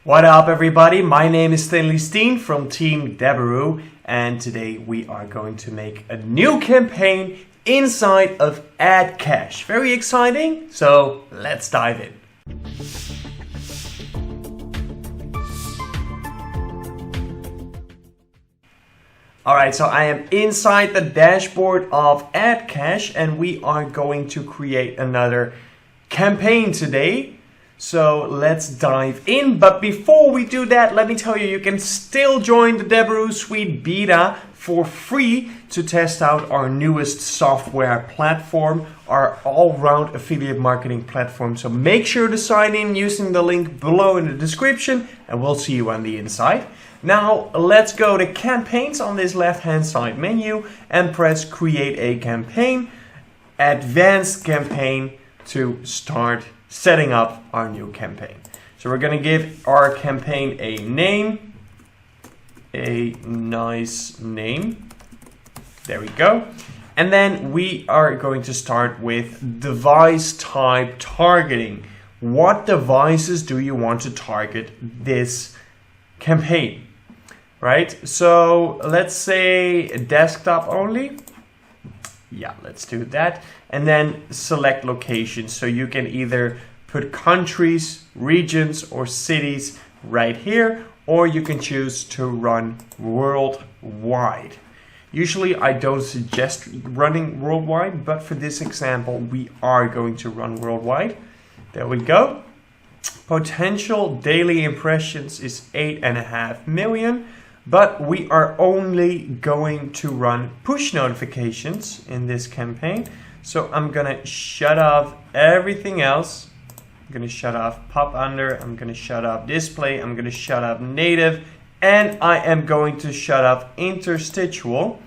What up, everybody? My name is Stanley Steen from Team Deberoo, and today we are going to make a new campaign inside of AdCash. Very exciting, so let's dive in. Alright, so I am inside the dashboard of AdCash, and we are going to create another campaign today. So let's dive in. But before we do that, let me tell you, you can still join the Deberoo Suite Beta for free to test out our newest software platform, our all-round affiliate marketing platform. So make sure to sign in using the link below in the description, and we'll see you on the inside. Now let's go to campaigns on this left-hand side menu and press create a campaign, advanced campaign to start setting up our new campaign. So we're going to give our campaign a name, a nice name. There we go. And then we are going to start with device type targeting. What devices do you want to target this campaign? Right? So let's say desktop only. Yeah, let's do that. And then select locations. So you can either put countries, regions, or cities right here, or you can choose to run worldwide. Usually I don't suggest running worldwide, but for this example, we are going to run worldwide. There we go. Potential daily impressions is 8.5 million. But we are only going to run push notifications in this campaign. So I'm going to shut off everything else. I'm going to shut off pop under. I'm going to shut off display. I'm going to shut off native. And I am going to shut off interstitial.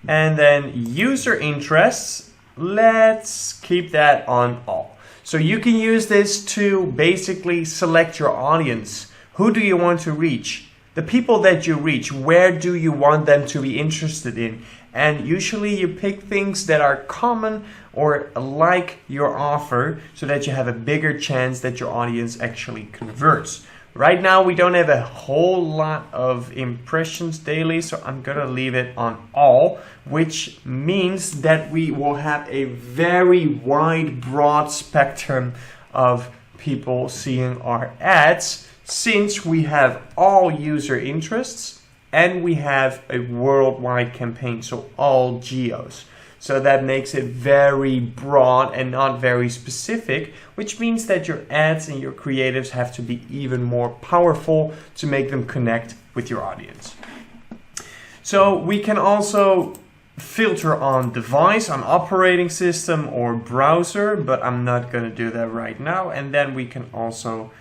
And then user interests. Let's keep that on all. So you can use this to basically select your audience. Who do you want to reach? The people that you reach, where do you want them to be interested in? And usually you pick things that are common or like your offer so that you have a bigger chance that your audience actually converts. Right now we don't have a whole lot of impressions daily, so I'm gonna leave it on all, which means that we will have a very wide, broad spectrum of people seeing our ads, since we have all user interests and we have a worldwide campaign, so all geos. So that makes it very broad and not very specific, which means that your ads and your creatives have to be even more powerful to make them connect with your audience. So we can also filter on device, on operating system or browser, but I'm not going to do that right now. And then we can also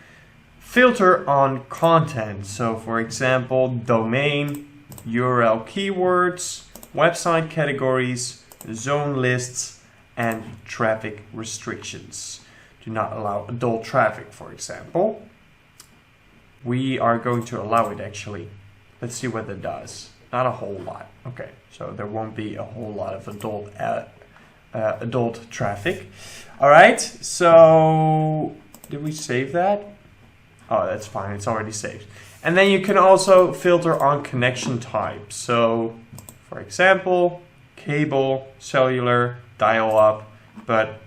filter on content. So for example, domain, URL keywords, website categories, zone lists, and traffic restrictions. Do not allow adult traffic, for example. We are going to allow it actually. Let's see what it does. Not a whole lot. Okay, so there won't be a whole lot of adult traffic. All right, so did we save that? Oh, that's fine. It's already saved. And then you can also filter on connection type. So, for example, cable, cellular, dial-up, but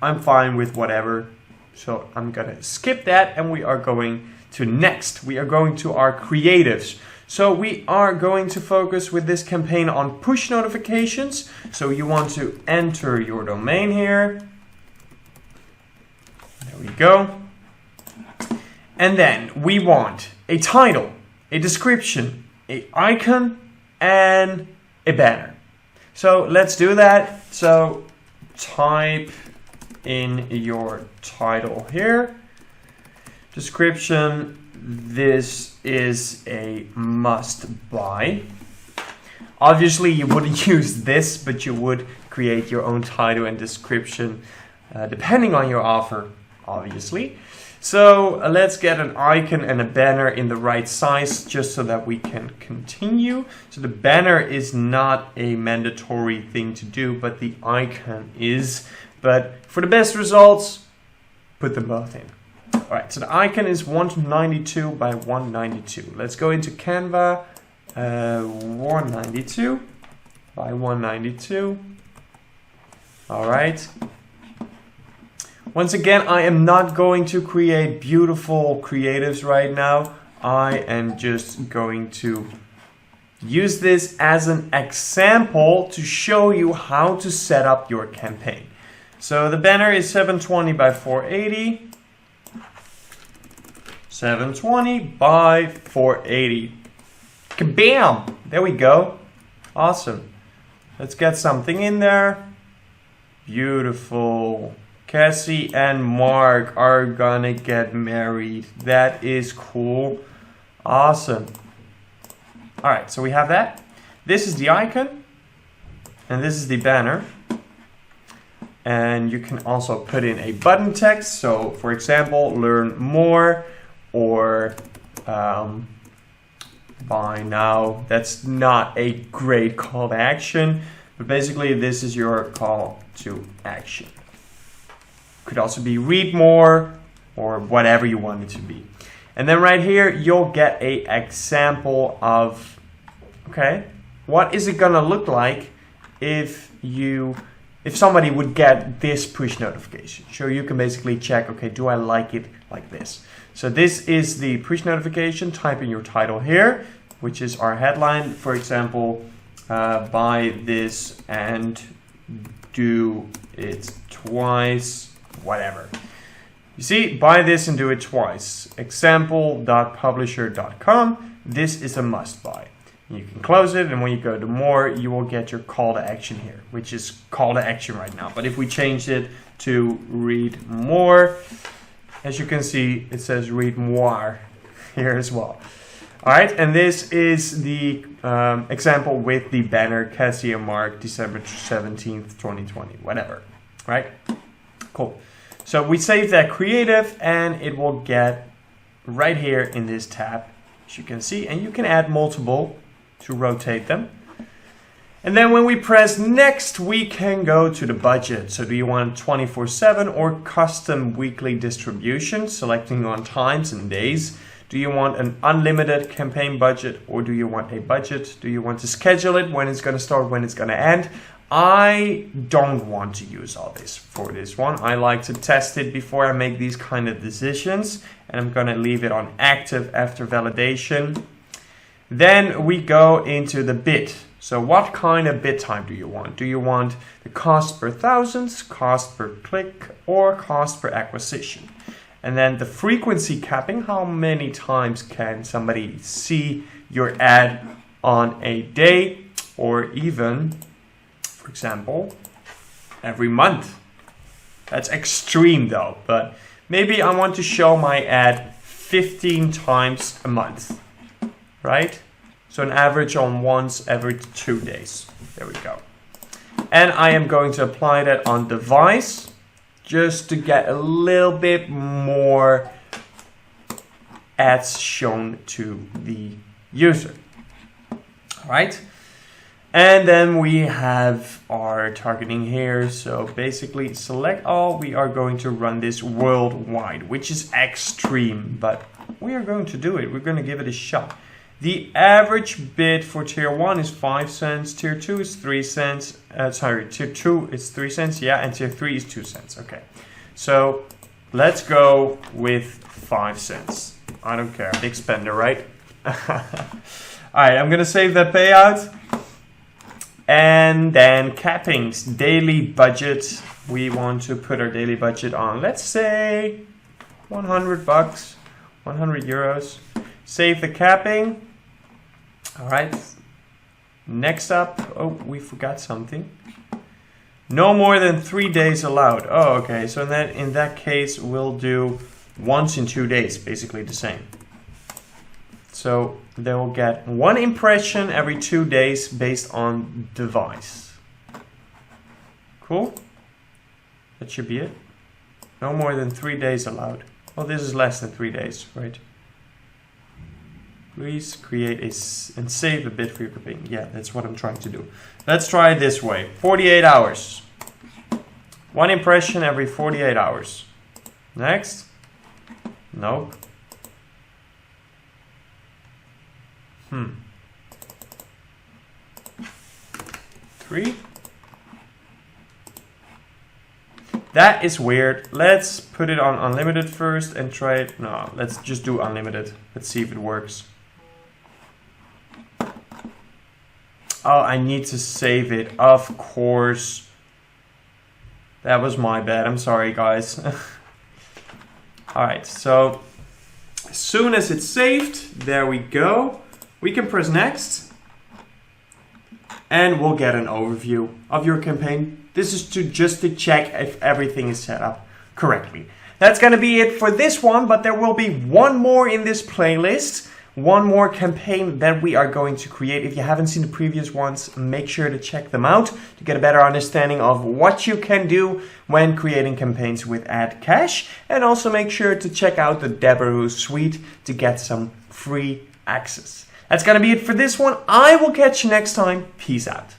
I'm fine with whatever. So I'm going to skip that, and we are going to next. We are going to our creatives. So we are going to focus with this campaign on push notifications. So you want to enter your domain here. There we go. And then we want a title, a description, an icon, and a banner. So let's do that. So type in your title here. Description, this is a must buy. Obviously you wouldn't use this, but you would create your own title and description depending on your offer, obviously. So let's get an icon and a banner in the right size just so that we can continue. So the banner is not a mandatory thing to do, but the icon is. But for the best results, put them both in. All right, so the icon is 192 by 192. Let's go into Canva, 192 by 192. All right. Once again, I am not going to create beautiful creatives right now. I am just going to use this as an example to show you how to set up your campaign. So the banner is 720 by 480. 720 by 480. Kabam! There we go. Awesome. Let's get something in there. Beautiful. Cassie and Mark are gonna get married. That is cool. Awesome. All right, so we have that. This is the icon, and this is the banner. And you can also put in a button text. So, for example, learn more or buy now. That's not a great call to action, but basically this is your call to action. Could also be read more or whatever you want it to be. And then right here, you'll get a example of, okay, what is it gonna look like if somebody would get this push notification. So you can basically check, okay, do I like it like this? So this is the push notification. Type in your title here, which is our headline. For example, buy this and do it twice, whatever. You see, buy this and do it twice. Example.publisher.com. This is a must buy. You can close it, and when you go to more, you will get your call to action here, which is call to action right now. But if we change it to read more, as you can see, it says read more here as well. All right, and this is the example with the banner, Cassie and Mark, December 17th, 2020, whatever, right? Cool. So we save that creative, and it will get right here in this tab, as you can see, and you can add multiple to rotate them. And then when we press next, we can go to the budget. So do you want 24/7 or custom weekly distribution, selecting on times and days? Do you want an unlimited campaign budget, or do you want a budget? Do you want to schedule it, when it's going to start, when it's going to end? I don't want to use all this for this one. I like to test it before I make these kind of decisions, and I'm going to leave it on active after validation. Then we go into the bid. So what kind of bid type do you want? Do you want the cost per thousands, cost per click, or cost per acquisition? And then the frequency capping, how many times can somebody see your ad on a day, or even, for example, every month. That's extreme though, but maybe I want to show my ad 15 times a month, right? So an average on once every 2 days. There we go. And I am going to apply that on device just to get a little bit more ads shown to the user. All right. And then we have our targeting here. So basically select all. We are going to run this worldwide, which is extreme, but we are going to do it. We're going to give it a shot. The average bid for tier 1 is 5 cents, tier 2 is 3 cents, tier 2 is 3 cents, yeah, and tier 3 is 2 cents, okay. So let's go with 5 cents. I don't care, big spender, right? Alright, I'm gonna save that payout. And then cappings, daily budget. We want to put our daily budget on, let's say, 100 bucks, 100 euros. Save the capping. All right. Next up, oh, we forgot something. No more than 3 days allowed. Oh, okay. So in that case, we'll do once in 2 days, basically the same. So they will get 1 impression every 2 days based on device. Cool. That should be it. No more than 3 days allowed. Well, this is less than 3 days, right? Please create and save a bid for your campaign. Yeah, that's what I'm trying to do. Let's try it this way. 48 hours. 1 impression every 48 hours. Next. Nope. 3. That is weird. Let's put it on unlimited first and try it. No, let's just do unlimited. Let's see if it works. Oh, I need to save it. Of course. That was my bad. I'm sorry, guys. Alright, so as soon as it's saved, there we go. We can press next. And we'll get an overview of your campaign. This is just to check if everything is set up correctly. That's going to be it for this one, but there will be one more in this playlist. One more campaign that we are going to create. If you haven't seen the previous ones, make sure to check them out to get a better understanding of what you can do when creating campaigns with AdCash. And also make sure to check out the Deberoo suite to get some free access. That's going to be it for this one. I will catch you next time. Peace out.